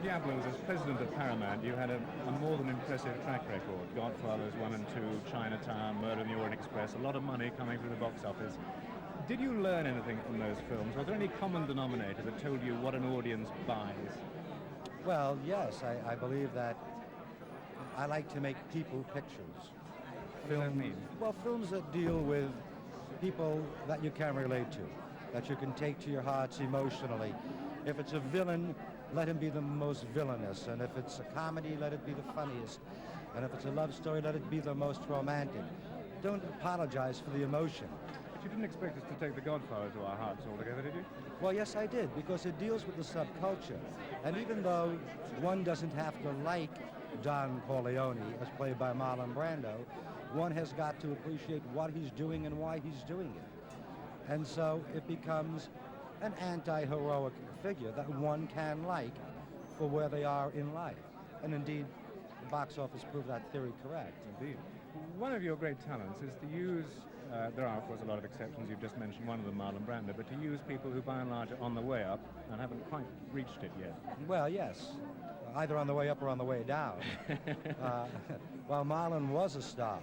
Frankie Yablans, as president of Paramount, you had a more than impressive track record. Godfathers 1 and 2, Chinatown, Murder on the Orient Express, a lot of money coming through the box office. Did you learn anything from those films? Was there any common denominator that told you what an audience buys? Well, yes, I believe that I like to make people pictures. What does that mean? Well, films that deal with people that you can relate to, that you can take to your hearts emotionally. If it's a villain, let him be the most villainous. And if it's a comedy, let it be the funniest. And if it's a love story, let it be the most romantic. Don't apologize for the emotion. But you didn't expect us to take The Godfather to our hearts altogether, did you? Well, yes, I did, because it deals with the subculture. And even though one doesn't have to like Don Corleone, as played by Marlon Brando, one has got to appreciate what he's doing and why he's doing it. And so it becomes an anti-heroic figure that one can like for where they are in life. And indeed, the box office proved that theory correct. Indeed. One of your great talents is to use, there are of course a lot of exceptions, you've just mentioned one of them, Marlon Brando, but to use people who by and large are on the way up and haven't quite reached it yet. Well, yes, either on the way up or on the way down. While Marlon was a star,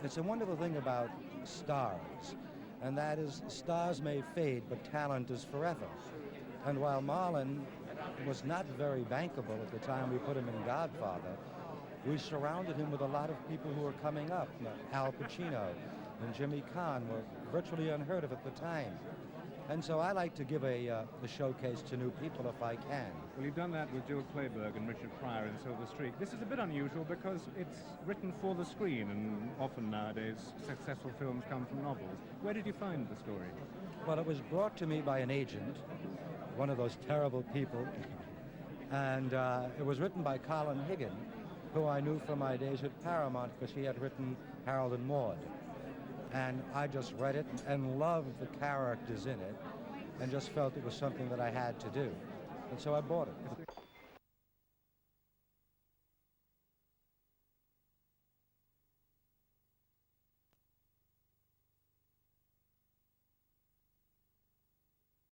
it's a wonderful thing about stars, and that is stars may fade, but talent is forever. And while Marlon was not very bankable at the time we put him in Godfather, we surrounded him with a lot of people who were coming up. Al Pacino and Jimmy Caan were virtually unheard of at the time. And so I like to give a showcase to new people if I can. Well, you've done that with Jill Clayburgh and Richard Pryor in Silver Streak. This is a bit unusual because it's written for the screen, and often nowadays successful films come from novels. Where did you find the story? Well, it was brought to me by an agent, one of those terrible people, and it was written by Colin Higgin, who I knew from my days at Paramount because he had written Harold and Maude. And I just read it and loved the characters in it and just felt it was something that I had to do. And so I bought it.